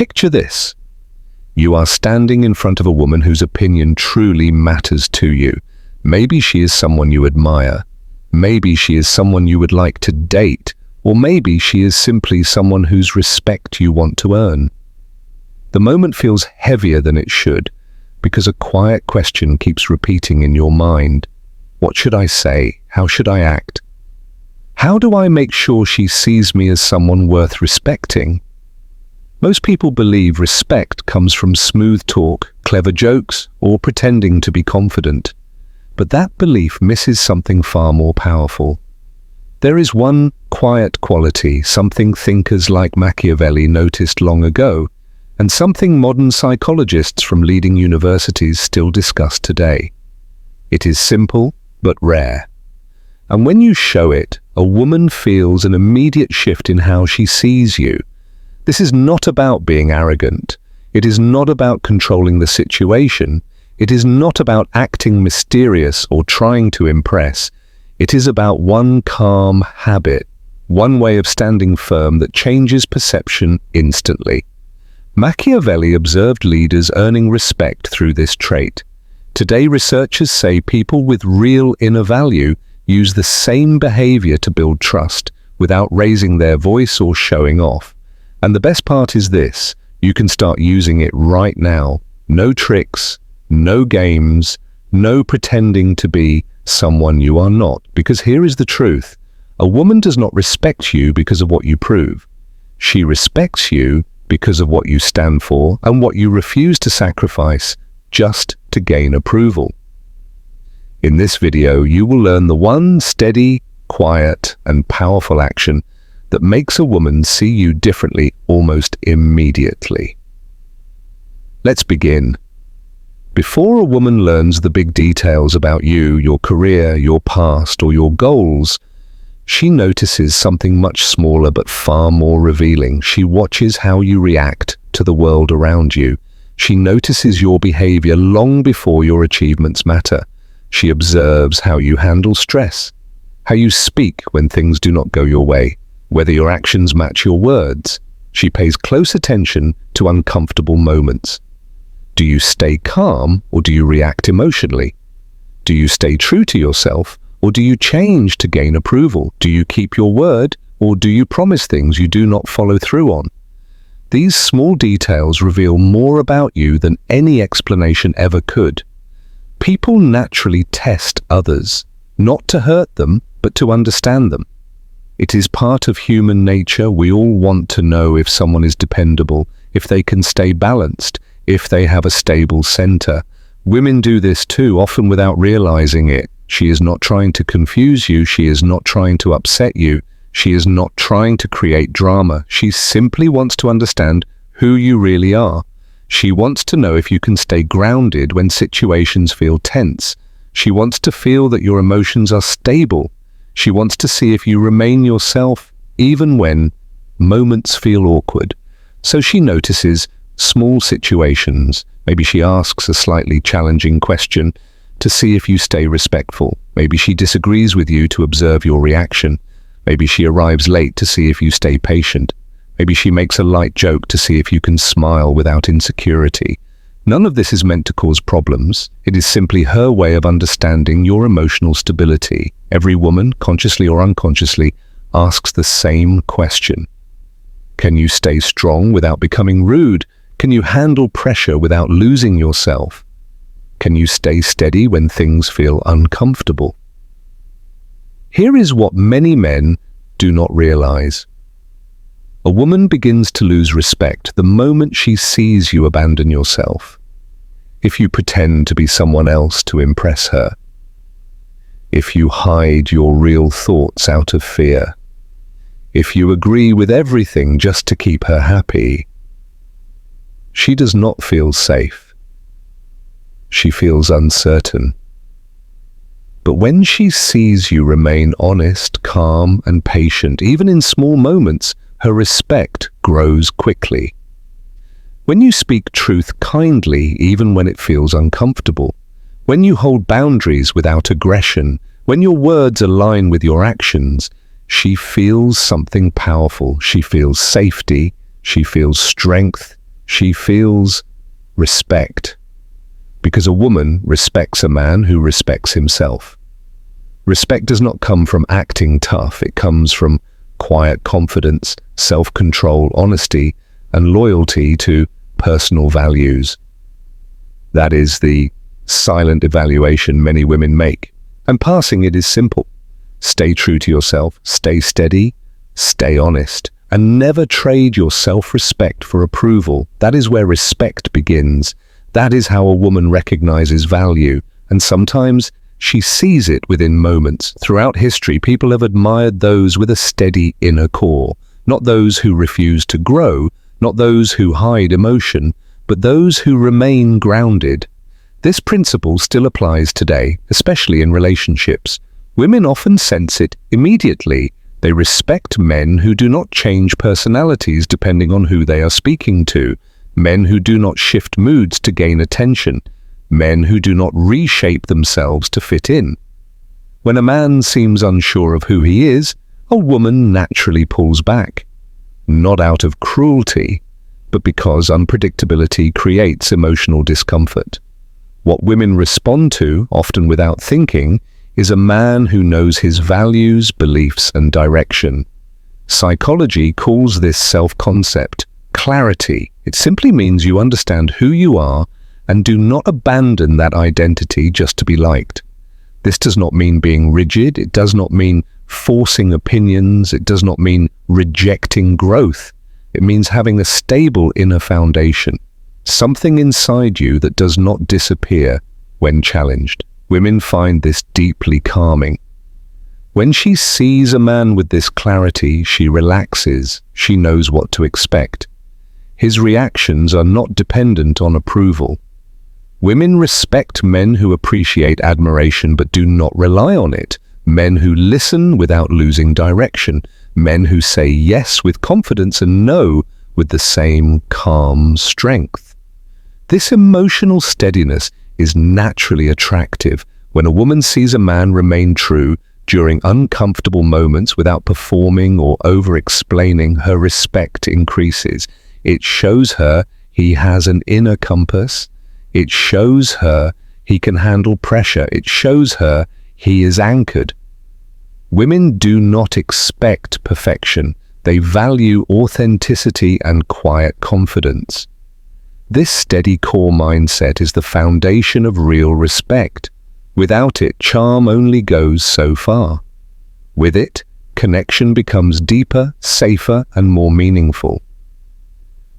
Picture this. You are standing in front of a woman whose opinion truly matters to you. Maybe she is someone you admire. Maybe she is someone you would like to date. Or maybe she is simply someone whose respect you want to earn. The moment feels heavier than it should, because a quiet question keeps repeating in your mind. What should I say? How should I act? How do I make sure she sees me as someone worth respecting? Most people believe respect comes from smooth talk, clever jokes, or pretending to be confident. But that belief misses something far more powerful. There is one quiet quality, something thinkers like Machiavelli noticed long ago, and something modern psychologists from leading universities still discuss today. It is simple, but rare. And when you show it, a woman feels an immediate shift in how she sees you. This is not about being arrogant. It is not about controlling the situation. It is not about acting mysterious or trying to impress. It is about one calm habit, one way of standing firm that changes perception instantly. Machiavelli observed leaders earning respect through this trait. Today, researchers say people with real inner value use the same behavior to build trust without raising their voice or showing off. And the best part is this, you can start using it right now. No tricks, no games, no pretending to be someone you are not. Because here is the truth. A woman does not respect you because of what you prove. She respects you because of what you stand for and what you refuse to sacrifice just to gain approval. In this video, you will learn the one steady, quiet, and powerful action that makes a woman see you differently almost immediately. Let's begin. Before a woman learns the big details about you, your career, your past, or your goals, she notices something much smaller but far more revealing. She watches how you react to the world around you. She notices your behavior long before your achievements matter. She observes how you handle stress, how you speak when things do not go your way, whether your actions match your words. She pays close attention to uncomfortable moments. Do you stay calm or do you react emotionally? Do you stay true to yourself or do you change to gain approval? Do you keep your word or do you promise things you do not follow through on? These small details reveal more about you than any explanation ever could. People naturally test others, not to hurt them, but to understand them. It is part of human nature. We all want to know if someone is dependable, if they can stay balanced, if they have a stable center. Women do this too, often without realizing it. She is not trying to confuse you. She is not trying to upset you. She is not trying to create drama. She simply wants to understand who you really are. She wants to know if you can stay grounded when situations feel tense. She wants to feel that your emotions are stable. She wants to see if you remain yourself even when moments feel awkward. So she notices small situations. Maybe she asks a slightly challenging question to see if you stay respectful. Maybe she disagrees with you to observe your reaction. Maybe she arrives late to see if you stay patient. Maybe she makes a light joke to see if you can smile without insecurity. None of this is meant to cause problems. It is simply her way of understanding your emotional stability. Every woman, consciously or unconsciously, asks the same question. Can you stay strong without becoming rude? Can you handle pressure without losing yourself? Can you stay steady when things feel uncomfortable? Here is what many men do not realize. A woman begins to lose respect the moment she sees you abandon yourself. If you pretend to be someone else to impress her. If you hide your real thoughts out of fear. If you agree with everything just to keep her happy. She does not feel safe. She feels uncertain. But when she sees you remain honest, calm, and patient, even in small moments, her respect grows quickly. When you speak truth kindly, even when it feels uncomfortable, when you hold boundaries without aggression, when your words align with your actions, she feels something powerful. She feels safety, she feels strength, She feels respect, because a woman respects a man who respects himself. Respect does not come from acting tough. It comes from quiet confidence, self-control, honesty, and loyalty to personal values. That is the silent evaluation many women make. And passing it is simple. Stay true to yourself, stay steady, stay honest, and never trade your self-respect for approval. That is where respect begins. That is how a woman recognizes value, and sometimes she sees it within moments. Throughout history, people have admired those with a steady inner core, not those who refuse to grow, not those who hide emotion, but those who remain grounded. This principle still applies today, especially in relationships. Women often sense it immediately. They respect men who do not change personalities depending on who they are speaking to, men who do not shift moods to gain attention, men who do not reshape themselves to fit in. When a man seems unsure of who he is, a woman naturally pulls back. Not out of cruelty, but because unpredictability creates emotional discomfort. What women respond to, often without thinking, is a man who knows his values, beliefs, and direction. Psychology calls this self-concept clarity. It simply means you understand who you are and do not abandon that identity just to be liked. This does not mean being rigid. It does not mean forcing opinions. It does not mean rejecting growth. It means having a stable inner foundation, something inside you that does not disappear when challenged. Women find this deeply calming. When she sees a man with this clarity, she relaxes. She knows what to expect. His reactions are not dependent on approval. Women respect men who appreciate admiration but do not rely on it, men who listen without losing direction, men who say yes with confidence and no with the same calm strength. This emotional steadiness is naturally attractive. When a woman sees a man remain true during uncomfortable moments without performing or over-explaining, her respect increases. It shows her he has an inner compass. It shows her he can handle pressure. It shows her he is anchored. Women do not expect perfection. They value authenticity and quiet confidence. This steady core mindset is the foundation of real respect. Without it, charm only goes so far. With it, connection becomes deeper, safer, and more meaningful.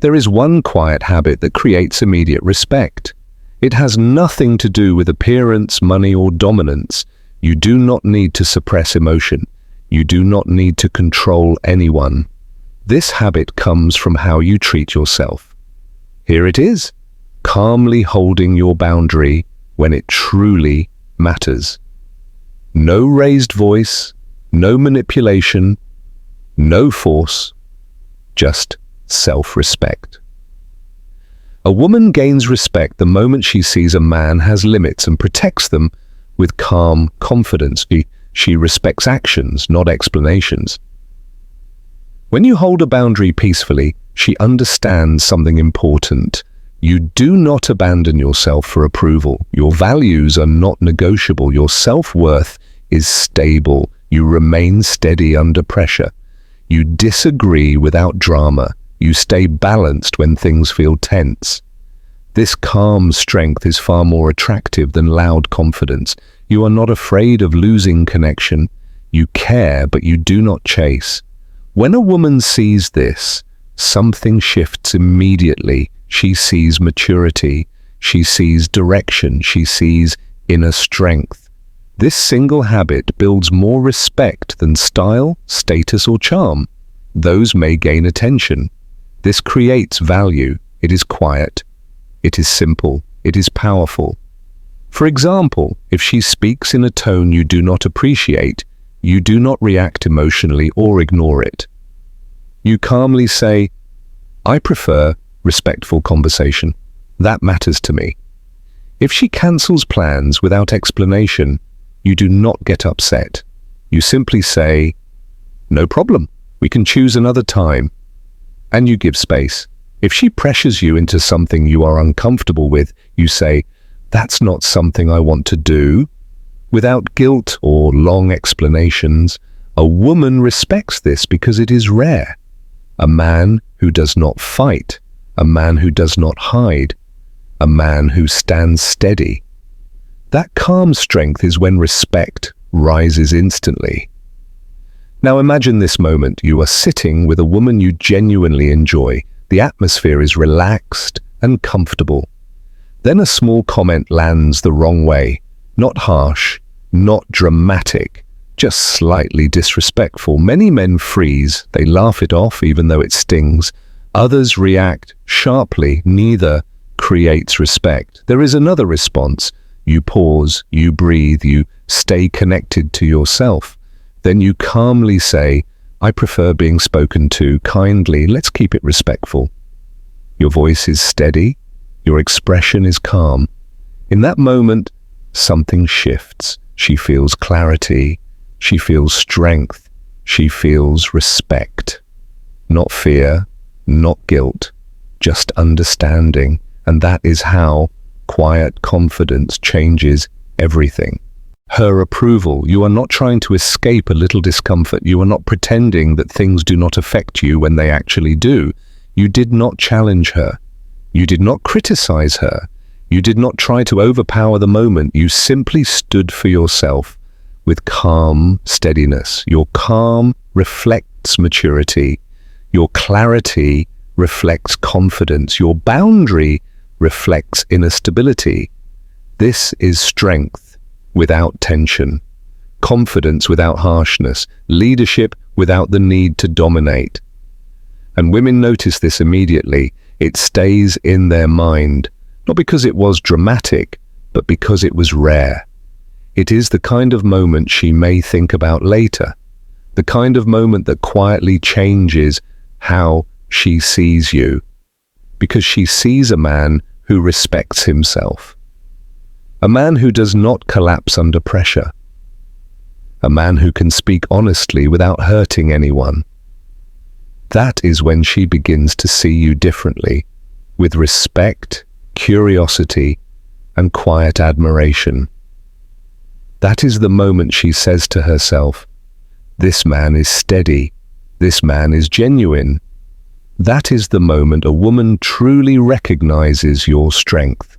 There is one quiet habit that creates immediate respect. It has nothing to do with appearance, money, or dominance. You do not need to suppress emotion. You do not need to control anyone. This habit comes from how you treat yourself. Here it is, calmly holding your boundary when it truly matters. No raised voice, no manipulation, no force, just self-respect. A woman gains respect the moment she sees a man has limits and protects them with calm confidence. She respects actions, not explanations. When you hold a boundary peacefully, she understands something important. You do not abandon yourself for approval. Your values are not negotiable. Your self-worth is stable. You remain steady under pressure. You disagree without drama. You stay balanced when things feel tense. This calm strength is far more attractive than loud confidence. You are not afraid of losing connection. You care, but you do not chase. When a woman sees this, something shifts immediately. She sees maturity. She sees direction. She sees inner strength. This single habit builds more respect than style, status, or charm. Those may gain attention. This creates value. It is quiet. It is simple. It is powerful. For example, if she speaks in a tone you do not appreciate, you do not react emotionally or ignore it. You calmly say, "I prefer respectful conversation. That matters to me." If she cancels plans without explanation, you do not get upset. You simply say, "No problem. We can choose another time." And you give space. If she pressures you into something you are uncomfortable with, you say, "That's not something I want to do." Without guilt or long explanations, a woman respects this because it is rare. A man who does not fight, a man who does not hide, a man who stands steady. That calm strength is when respect rises instantly. Now imagine this moment. You are sitting with a woman you genuinely enjoy. The atmosphere is relaxed and comfortable. Then a small comment lands the wrong way. Not harsh, not dramatic, just slightly disrespectful. Many men freeze. They laugh it off even though it stings. Others react sharply. Neither creates respect. There is another response. You pause, you breathe, you stay connected to yourself. Then you calmly say, "I prefer being spoken to kindly. Let's keep it respectful." Your voice is steady. Your expression is calm. In that moment, something shifts. She feels clarity. She feels strength. She feels respect. Not fear, not guilt, just understanding. And that is how quiet confidence changes everything. Her approval. You are not trying to escape a little discomfort. You are not pretending that things do not affect you when they actually do. You did not challenge her. You did not criticize her. You did not try to overpower the moment. You simply stood for yourself with calm steadiness. Your calm reflects maturity. Your clarity reflects confidence. Your boundary reflects inner stability. This is strength without tension, confidence without harshness, leadership without the need to dominate. And women notice this immediately. It stays in their mind, not because it was dramatic, but because it was rare. It is the kind of moment she may think about later, the kind of moment that quietly changes how she sees you, because she sees a man who respects himself, a man who does not collapse under pressure, a man who can speak honestly without hurting anyone. That is when she begins to see you differently, with respect, curiosity, and quiet admiration. That is the moment she says to herself, "This man is steady. This man is genuine." That is the moment a woman truly recognizes your strength.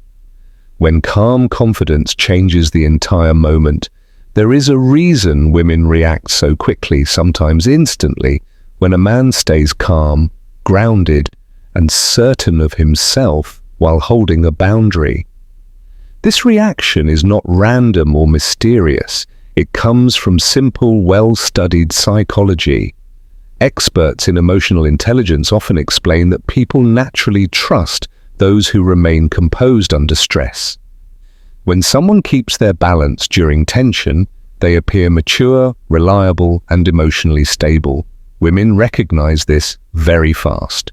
When calm confidence changes the entire moment, there is a reason women react so quickly, sometimes instantly, when a man stays calm, grounded, and certain of himself while holding a boundary. This reaction is not random or mysterious. It comes from simple, well-studied psychology. Experts in emotional intelligence often explain that people naturally trust those who remain composed under stress. When someone keeps their balance during tension, they appear mature, reliable, and emotionally stable. Women recognize this very fast.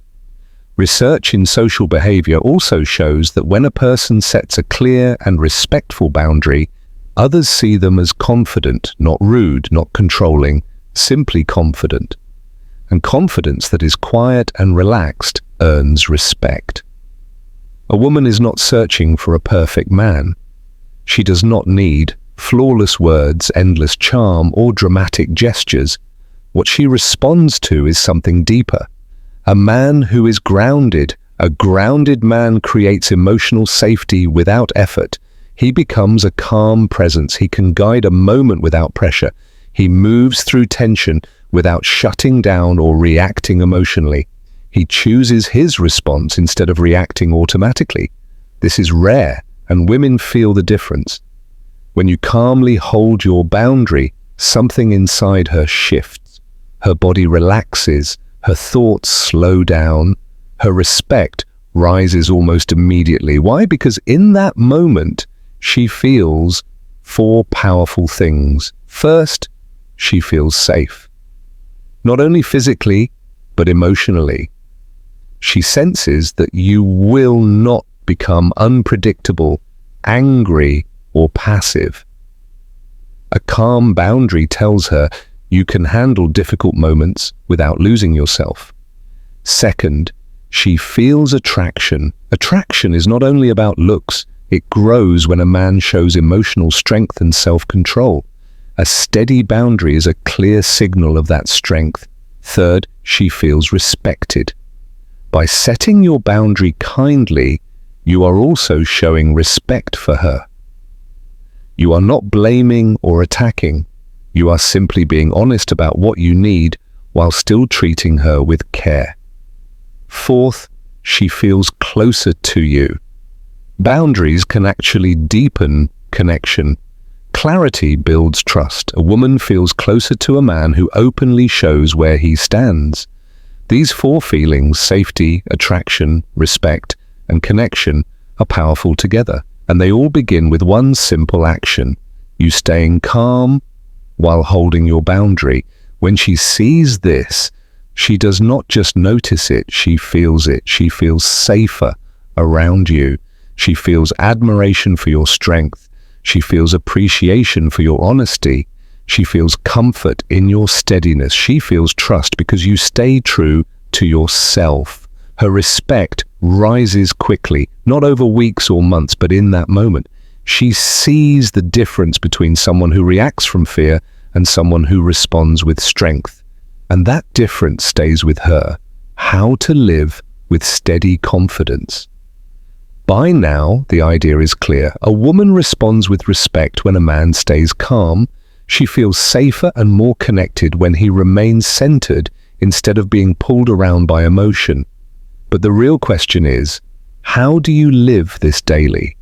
Research in social behavior also shows that when a person sets a clear and respectful boundary, others see them as confident, not rude, not controlling, simply confident. And confidence that is quiet and relaxed earns respect. A woman is not searching for a perfect man. She does not need flawless words, endless charm, or dramatic gestures. What she responds to is something deeper. A man who is grounded. A grounded man creates emotional safety without effort. He becomes a calm presence. He can guide a moment without pressure. He moves through tension without shutting down or reacting emotionally. He chooses his response instead of reacting automatically. This is rare, and women feel the difference. When you calmly hold your boundary, something inside her shifts. Her body relaxes, her thoughts slow down, her respect rises almost immediately. Why? Because in that moment, she feels four powerful things. First, she feels safe. Not only physically, but emotionally. She senses that you will not become unpredictable, angry, or passive. A calm boundary tells her you can handle difficult moments without losing yourself. Second, She feels attraction. Attraction is not only about looks, it grows when a man shows emotional strength and self-control. A steady boundary is a clear signal of that strength. Third, she feels respected. By setting your boundary kindly, you are also showing respect for her. You are not blaming or attacking. You are simply being honest about what you need while still treating her with care. Fourth, she feels closer to you. Boundaries can actually deepen connection. Clarity builds trust. A woman feels closer to a man who openly shows where he stands. These four feelings, safety, attraction, respect, and connection, are powerful together, and they all begin with one simple action: you staying calm while holding your boundary. When she sees this, she does not just notice it, she feels it. She feels safer around you. She feels admiration for your strength. She feels appreciation for your honesty. She feels comfort in your steadiness. She feels trust because you stay true to yourself. Her respect rises quickly, not over weeks or months, but in that moment. She sees the difference between someone who reacts from fear and someone who responds with strength. And that difference stays with her. How to live with steady confidence. By now, the idea is clear. A woman responds with respect when a man stays calm. She feels safer and more connected when he remains centered instead of being pulled around by emotion. But the real question is, how do you live this daily?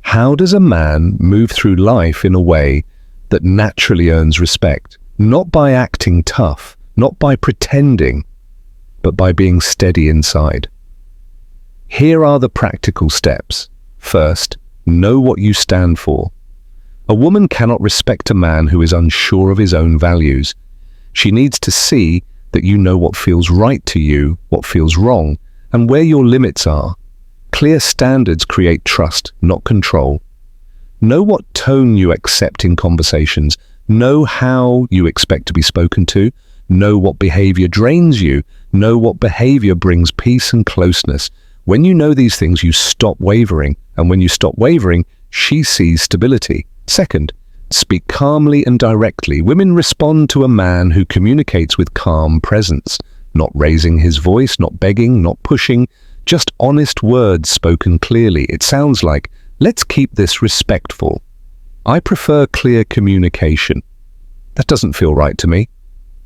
How does a man move through life in a way that naturally earns respect? Not by acting tough, not by pretending, but by being steady inside. Here are the practical steps. First, know what you stand for. A woman cannot respect a man who is unsure of his own values. She needs to see that you know what feels right to you, what feels wrong, and where your limits are. Clear standards create trust, not control. Know what tone you accept in conversations. Know how you expect to be spoken to. Know what behavior drains you. Know what behavior brings peace and closeness. When you know these things, you stop wavering. And when you stop wavering, she sees stability. Second, speak calmly and directly. Women respond to a man who communicates with calm presence, not raising his voice, not begging, not pushing, just honest words spoken clearly. It sounds like, let's keep this respectful. I prefer clear communication. That doesn't feel right to me.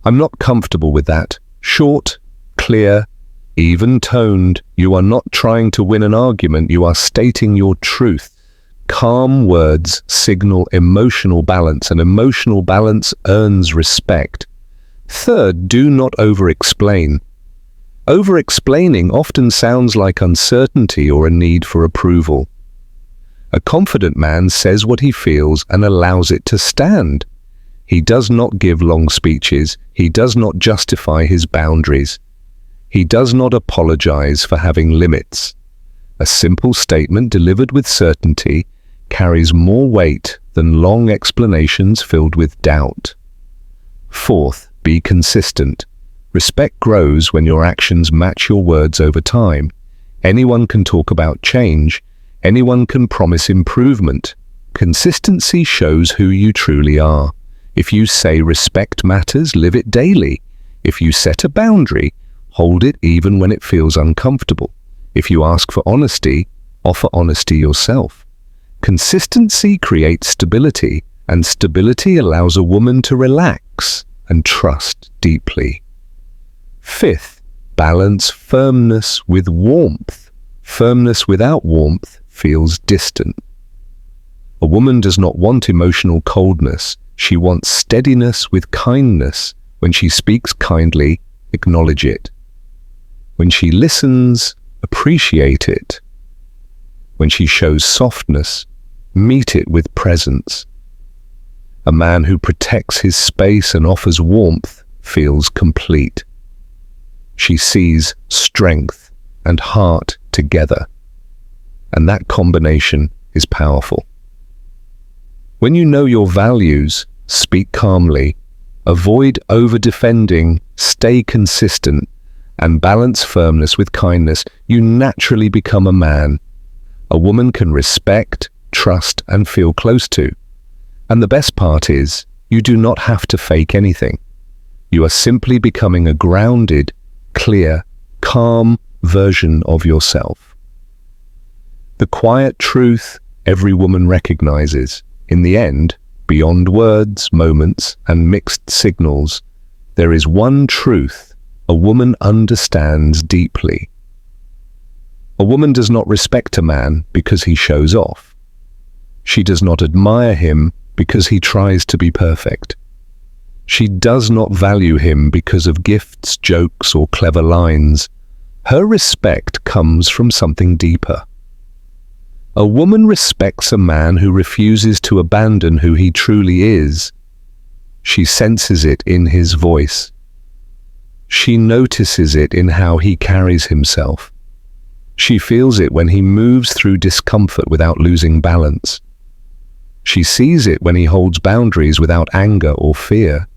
I'm not comfortable with that. Short, clear, even-toned. You are not trying to win an argument, you are stating your truth. Calm words signal emotional balance, and emotional balance earns respect. Third, do not over-explain. Over-explaining often sounds like uncertainty or a need for approval. A confident man says what he feels and allows it to stand. He does not give long speeches. He does not justify his boundaries. He does not apologize for having limits. A simple statement delivered with certainty carries more weight than long explanations filled with doubt. Fourth, be consistent. Respect grows when your actions match your words over time. Anyone can talk about change. Anyone can promise improvement. Consistency shows who you truly are. If you say respect matters, live it daily. If you set a boundary, hold it even when it feels uncomfortable. If you ask for honesty, offer honesty yourself. Consistency creates stability, and stability allows a woman to relax and trust deeply. Fifth, balance firmness with warmth. Firmness without warmth feels distant. A woman does not want emotional coldness. She wants steadiness with kindness. When she speaks kindly, acknowledge it. When she listens, appreciate it. When she shows softness, meet it with presence. A man who protects his space and offers warmth feels complete. She sees strength and heart together, and that combination is powerful. When you know your values, speak calmly, avoid over-defending, stay consistent, and balance firmness with kindness, you naturally become a man. A woman can respect, trust, and feel close to. And the best part is, you do not have to fake anything. You are simply becoming a grounded, clear, calm version of yourself. The quiet truth every woman recognizes, in the end, beyond words, moments, and mixed signals, there is one truth a woman understands deeply. A woman does not respect a man because he shows off. She does not admire him because he tries to be perfect. She does not value him because of gifts, jokes, or clever lines. Her respect comes from something deeper. A woman respects a man who refuses to abandon who he truly is. She senses it in his voice. She notices it in how he carries himself. She feels it when he moves through discomfort without losing balance. She sees it when he holds boundaries without anger or fear.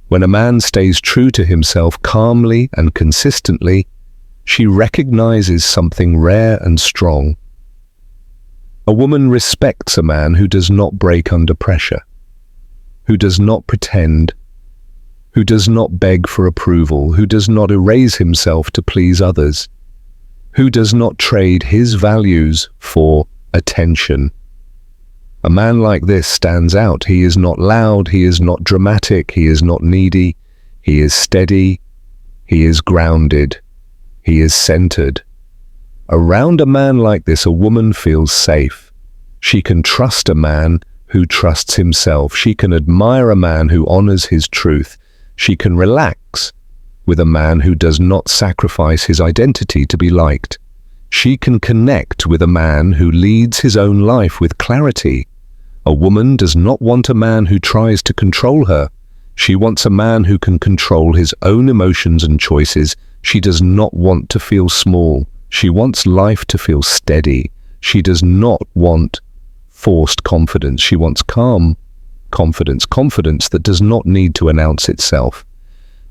When a man stays true to himself calmly and consistently, she recognizes something rare and strong. A woman respects a man who does not break under pressure, who does not pretend, who does not beg for approval, who does not erase himself to please others, who does not trade his values for attention. A man like this stands out. He is not loud, he is not dramatic, he is not needy, he is steady, he is grounded, he is centered. Around a man like this, a woman feels safe. She can trust a man who trusts himself. She can admire a man who honors his truth. She can relax with a man who does not sacrifice his identity to be liked. She can connect with a man who leads his own life with clarity. A woman does not want a man who tries to control her. She wants a man who can control his own emotions and choices. She does not want to feel small. She wants life to feel steady. She does not want forced confidence. She wants calm confidence, confidence that does not need to announce itself.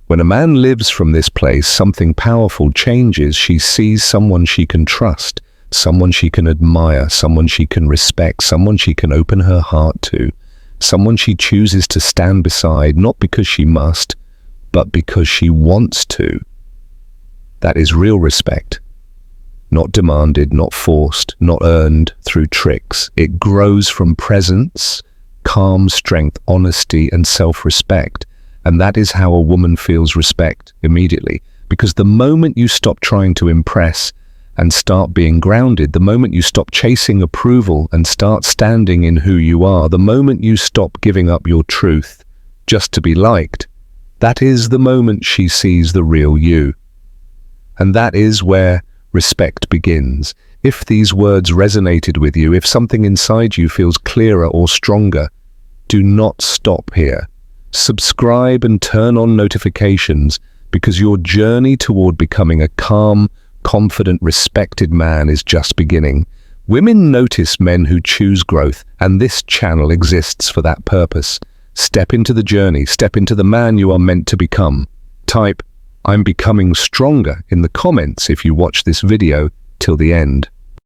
When a man lives from this place, something powerful changes. She sees someone she can trust, someone she can admire, someone she can respect, someone she can open her heart to, someone she chooses to stand beside, not because she must, but because she wants to. That is real respect. Not demanded, not forced, not earned through tricks. It grows from presence, calm strength, honesty, and self-respect. And that is how a woman feels respect immediately. Because the moment you stop trying to impress and start being grounded, the moment you stop chasing approval and start standing in who you are, the moment you stop giving up your truth just to be liked, that is the moment she sees the real you. And that is where respect begins. If these words resonated with you, if something inside you feels clearer or stronger, do not stop here. Subscribe and turn on notifications, because your journey toward becoming a calm, confident, respected man is just beginning. Women notice men who choose growth, and this channel exists for that purpose. Step into the journey, step into the man you are meant to become. Type, "I'm becoming stronger" in the comments if you watch this video till the end.